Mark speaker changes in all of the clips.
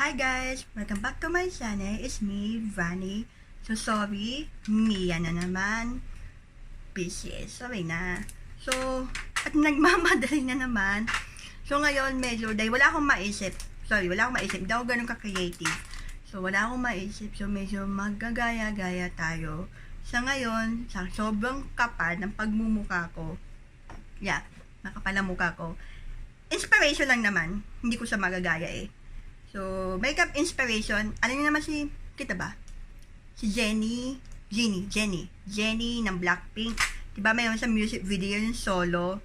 Speaker 1: Hi guys! Welcome back to my channel. It's me, Vanny. So sorry, Mia na naman. Busy. Sorry na. So, at nagmamadali na naman. So ngayon medyo, dahil wala akong maisip. Sorry, wala akong maisip. Hindi ako ganun ka-creative. So wala akong maisip. So medyo magagaya-gaya tayo. Sa ngayon, sa sobrang kapal ng pagmumukha ko. Yeah, makapal ang mukha ko. Inspiration lang naman. Hindi ko siya magagaya eh. So, makeup inspiration. Alam niyo naman si, kita ba? Si Jennie ng Blackpink. Diba mayroon sa music video yung solo.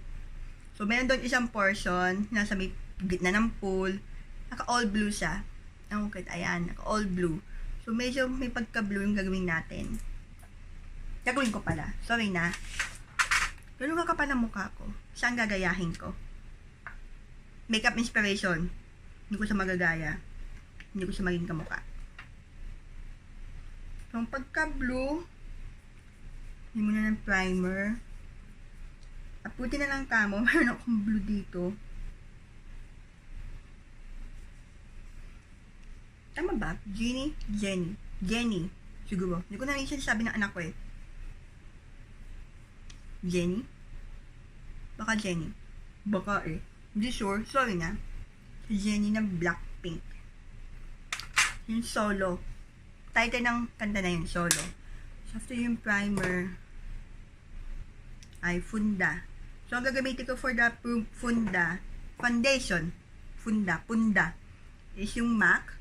Speaker 1: So, meron doon isang portion, nasa may gitna ng pool. Naka all blue siya. Okay, ayan, naka all blue. So, medyo may pagka-blue yung gagawin natin. Gagawin ko pala. Sorry na. Ganun kakapal ang mukha ko. Saan gagayahin ko? Makeup inspiration. Hindi ko siya magagaya. Hindi ko siya maging kamukha. So, pagka-blue, hindi mo na ng primer. Aputi na lang kamo. Mayroon akong blue dito. Tama ba? Jennie. Siguro. Hindi ko na rin siya sabi ng anak ko eh. Jennie? Baka Jennie. Baka eh. Hindi sure. Sorry na. Jennie ng Blackpink. Yung solo. Title ng kanta na yung solo. So, after yung primer, ay funda. So, ang gagamitin ko for the funda, foundation, funda, is yung MAC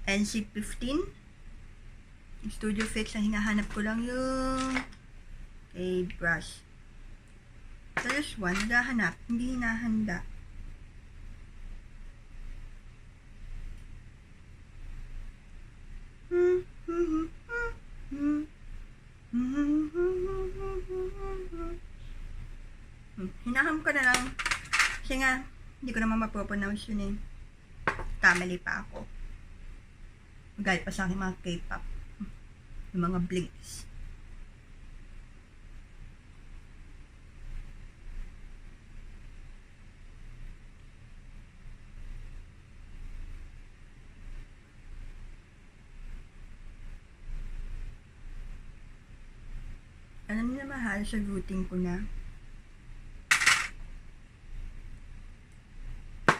Speaker 1: NC15. Studio Fix, ang hinahanap ko lang yung brush. So, this one, naghahanap, hindi hinahanda. Hinaham ko na lang kasi nga hindi ko naman mapropronounce yun eh. Kamali pa ako. Magalit pa sa akin mga K-pop, yung mga blinks. Alam niyo na mahal sa routine ko na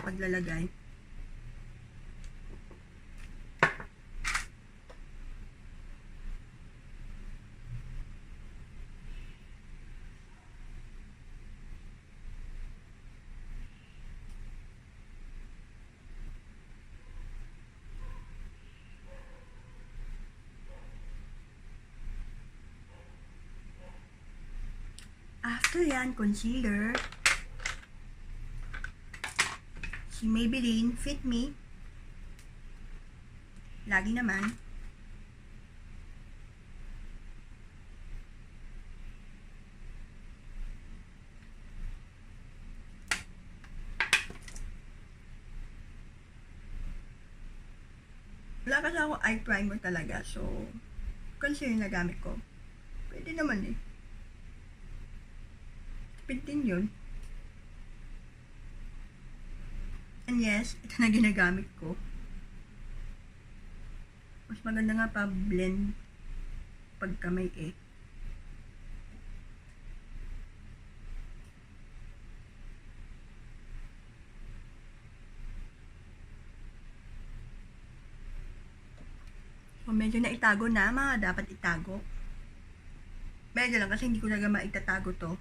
Speaker 1: paglalagay. After yan, concealer. Si Maybelline Fit Me. Lagi naman. Wala kasi ako eye primer talaga. So, concealer na gamit ko. Pwede naman eh. Tipid din yun. And yes, ito na ginagamit ko. Mas maganda nga pa blend pagkamay eh. So, medyo na itago na mga dapat itago. Medyo lang kasi hindi ko talaga maitatago to.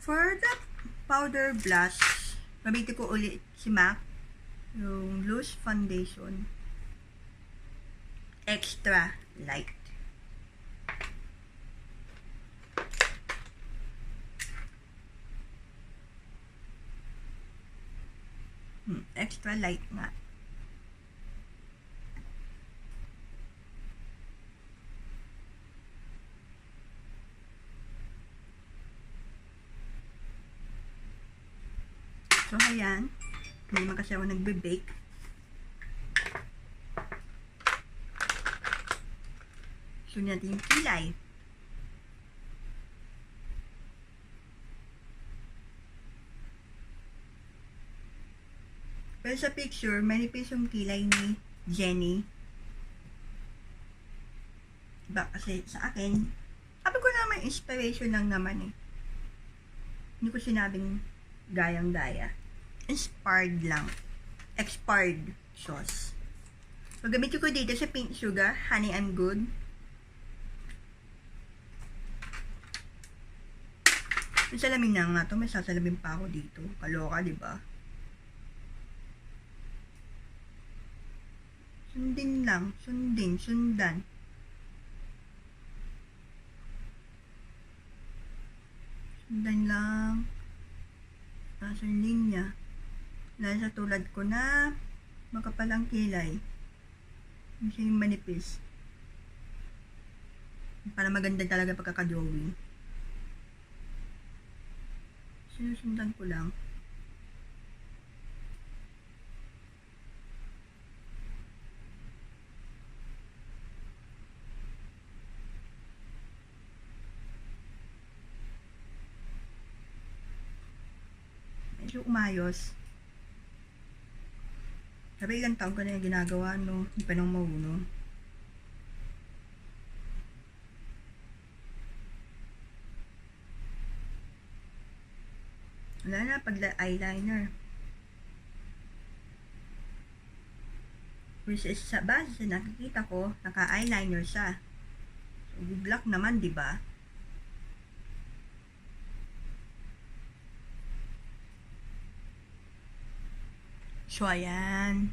Speaker 1: For the powder blush, gamitin ko ulit si MAC, yung loose foundation, extra light. Extra light nga. So, ayan. Hindi naman kasi ako nagbe-bake. So, natin yung kilay. Pero sa picture, manipis yung kilay ni Jennie. Diba? Kasi sa akin, sabi ko naman, inspiration lang naman eh. Hindi ko sinabing gayang-gaya. Inspired lang. Expired sauce. So, gamitin ko dito sa pink sugar, Honey I'm Good. Yung salamin na nga to, may sasalamin pa ako dito. Kaloka, diba? Sundin lang. Sundan. Sundan lang. Nasa linya. Dahil sa tulad ko na makapalang kilay. Hindi yung manipis. Para maganda talaga pagkakadrawing. Sinusundan ko lang. Medyo umayos. Sabi ilang taon ko na yung ginagawa, no? Hindi pa nang mauno. Wala na pag eyeliner. Which is sa base, nakikita ko, naka-eyeliner siya. So, black naman, di ba? So, ayan.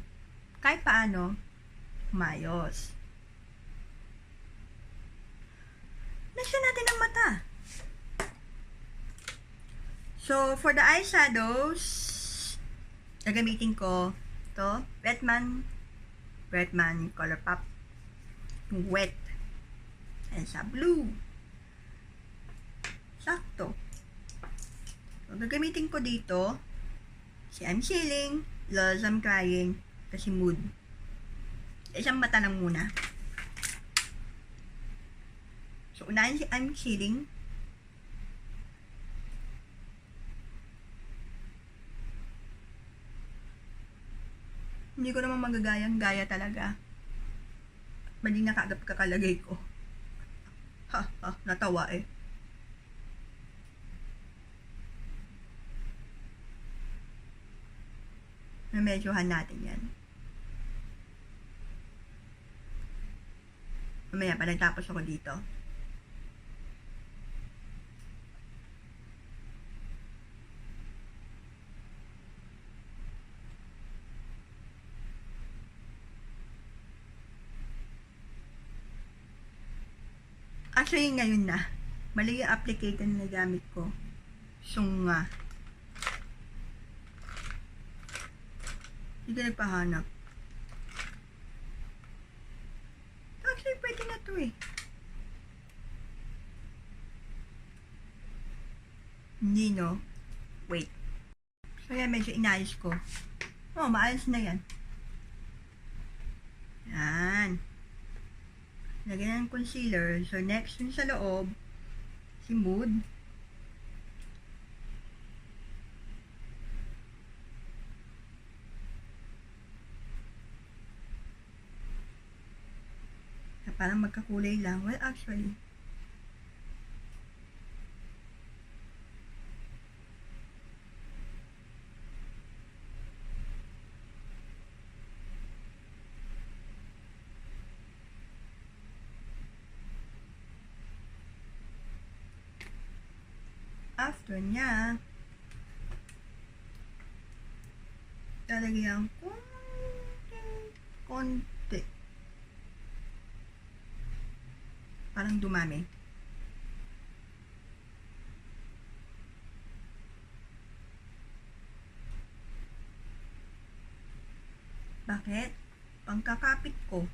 Speaker 1: Kahit paano, umayos. Next natin ang mata. So, for the eyeshadows, gagamitin ko to Bretman Colourpop Wet. And sa blue. Sakto. So, gagamitin ko dito si I'm Chilling, Loves I'm Crying, kasi mood. Isang mata lang muna. So, unahin si I'm Chilling. Hindi ko naman magagayang-gaya talaga. Mali na kagap kakalagay ko. Natawa eh. Namedyohan natin yan. Mamaya pa nagtapos ako dito. Actually, ngayon na. Mali yung applicator na gamit ko. Sunga. Hindi nagpahanap. Actually, pwede na to eh. Hindi, no? Wait. So, yan, medyo inayos ko. Oh, maayos na yan. Yan. Lagyan ng concealer. So, next yun sa loob, si Mood. Na parang magkakulay lang. Well, actually, after niya, lalagyan konti. Parang dumami. Bakit? Pangkakapit ko.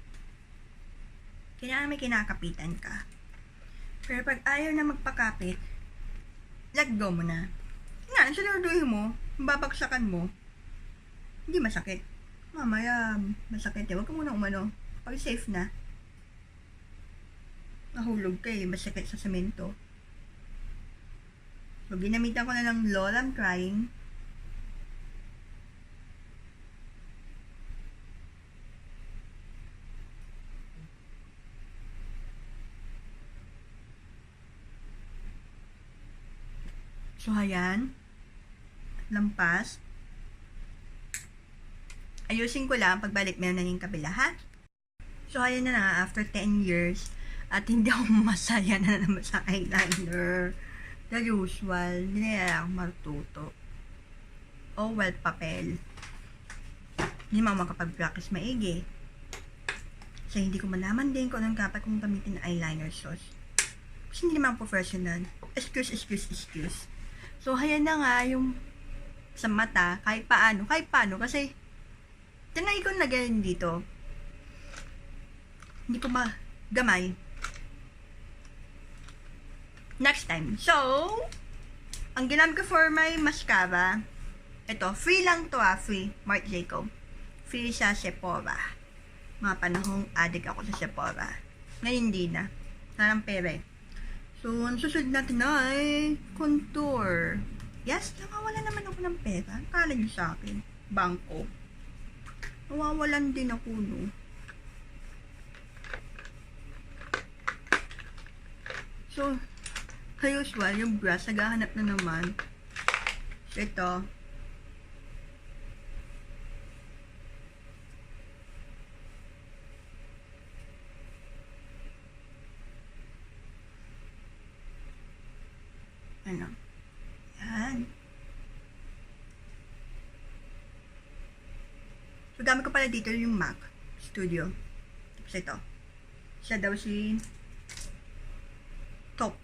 Speaker 1: Kailangan may kinakapitan ka. Pero pag ayaw na magpakapit, let go mo na. Nga, saluduhin mo, babagsakan mo, hindi masakit. Mamaya, masakit eh. Huwag ka muna umano. Pag safe na, mahulog ka eh, masakit sa semento. So, ginamitan ko na ng Lol I'm Crying. So, ayan. Lampas. Ayusin ko lang, pagbalik meron na yung kabila, ha? So, ayan na nga, after 10 years, at hindi ako masaya na naman sa eyeliner. The usual, hindi na ako matuto. Oh, well, papel. Hindi mo makapag-practice maigi. So, hindi ko malaman din kung anong dapat kong gamitin na eyeliner sauce. Kasi hindi naman professional. Excuse. So, ayan na nga, yung sa mata, kahit paano, kasi, tinay ko na ganyan dito. Hindi ko magamay. Next time. So, ang ginamit ko for my mascara, ito, free lang to free. Marc Jacob. Free sa Sephora. Mga panahong addict ako sa Sephora. Ngayon hindi na. Sarang pere. So, ang susunod natin ay contour. Yes, nakawala naman ako ng pera. Kala niyo sa akin. Bangko. Nawawalan din ako, no? So, usual, yung brush, naghahanap na naman. So, ito. Ano? Yan. So, gamit ko pala dito yung MAC Studio. Tapos ito. Siya daw si Top.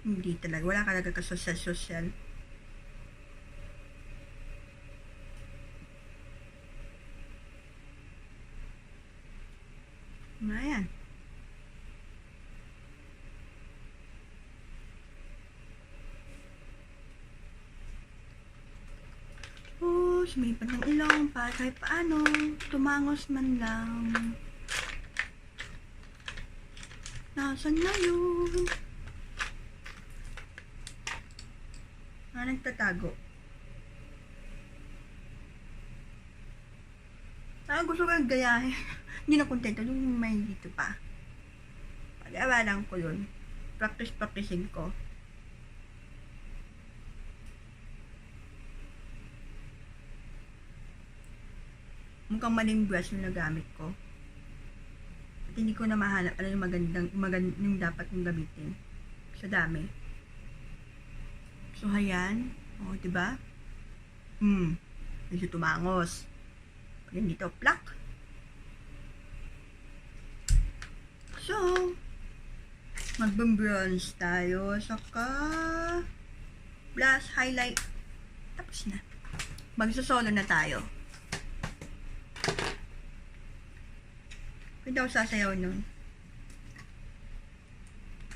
Speaker 1: Hindi talaga. Wala ka talaga ka-social. Ayan. Sumipat ng ilong para kahit paano tumangos man lang. Nasaan na yun? Nagtatago. Gusto ko yung gayahin. Hindi na kontento yung may dito pa. Pag-aralan ko yun. Practice-practicing ko. Mukhang maling brush yung nagamit ko. At hindi ko na mahanap ano yung magandang yung dapat kong gamitin. Sa dami. So, ayan. O, diba? Medyo tumangos. Pag dito, plak. So, mag-bronze tayo. Saka, blush, highlight. Tapos na. Magsosolo na tayo. Pwede ako sasayaw nun.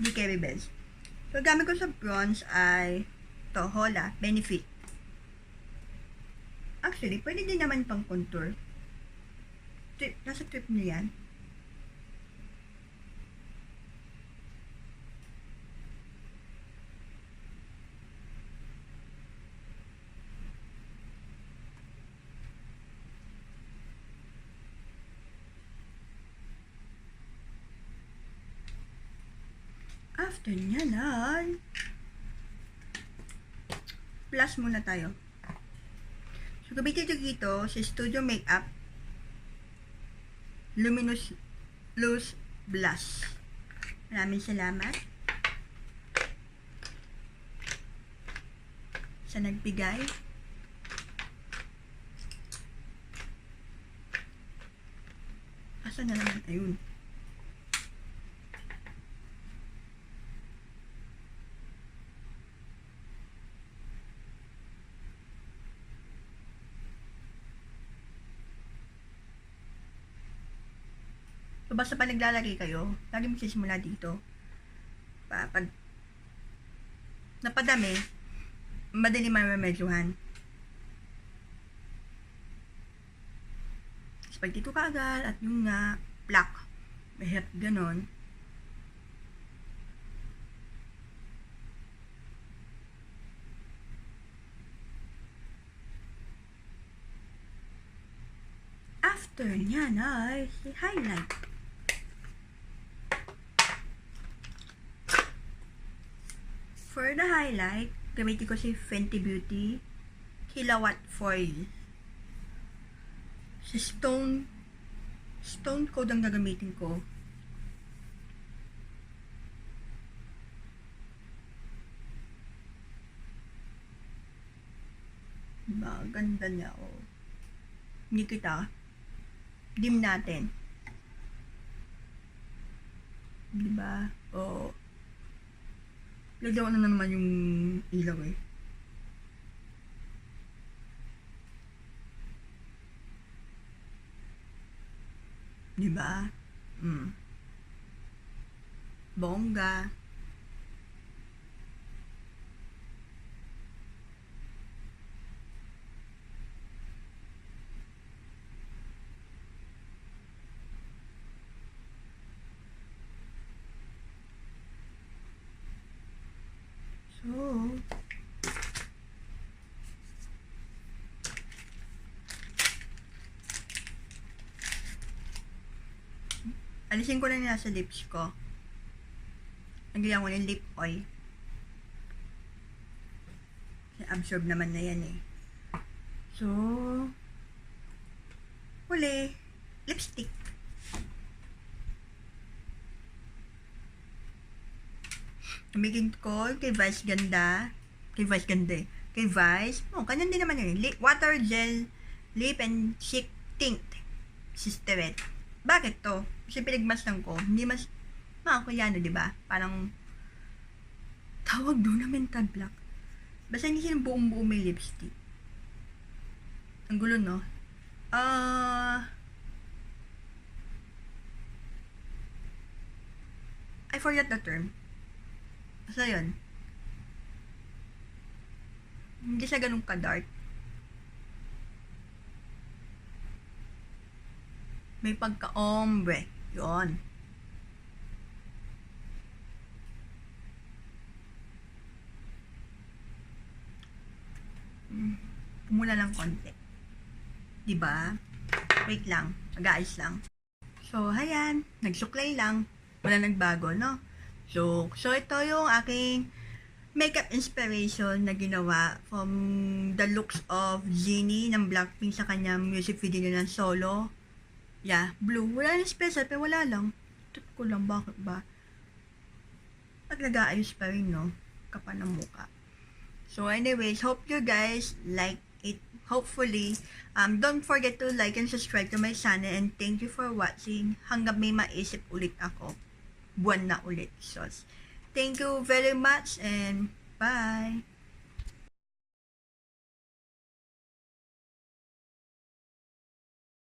Speaker 1: Hindi carry bells. So, gamit ko sa bronze ay ito, Hoola, Benefit. Actually, pwede din naman pang contour. Nasa trip niyo yan. After nyan ay blush muna tayo. So, gamitin ito dito sa Studio Makeup Luminous Loose Blush. Maraming salamat sa nagbigay. Asa na naman? Ayun. So, basta pa naglalagay kayo, lagi magsisimula dito. Pag napadami, madali mamamedyohan. Tapos pag dito ka agad, at yung nga, black, mahirap ganon. After nyan ay highlight. For the highlight, gamitin ko si Fenty Beauty Killowat Foil. Si Stone Coat ang gagamitin ko. Diba? Ganda niya, oh. Hindi kita. Dim natin. Diba? Oh. Lagyan ko na naman yung ilaw eh. Diba? Bongga. So, alisin ko na nila sa lips ko. Nagyan ko ng lip oil. Absorb naman na yan eh. So, huli, lipstick. Gamitin ko kay Vice ganda. Kay Vice ganda eh. Kay Vice, kanyan din naman yun. Water Gel Lip and Cheek Tint. Sisterette. Bakit to? Kasi pinagmasdan ko. Hindi mas, kulyano, diba? Parang, tawag doon na mental block. Basta hindi siya buong-buong may lipstick. Ang gulo, no? I forgot the term. Basta yun. Hindi siya ganun ka-dark. May pagka-ombre. Yun. Pumula lang konti. Diba? Wait lang. Mag-aayos lang. So, ayan. Nagsuklay lang. Wala nagbago, no? So ito yung aking makeup inspiration na ginawa from the looks of Jennie ng Blackpink sa kanyang music video niya ng solo. Yeah, blue. Wala na special, pero wala lang. Tip ko lang, bakit ba? Pag nag-aayos pa rin, no? Kapal ng muka. So anyways, hope you guys like it. Hopefully, don't forget to like and subscribe to my channel, and thank you for watching. Hanggang may maisip ulit ako. Buwan na ulit. So, thank you very much and bye!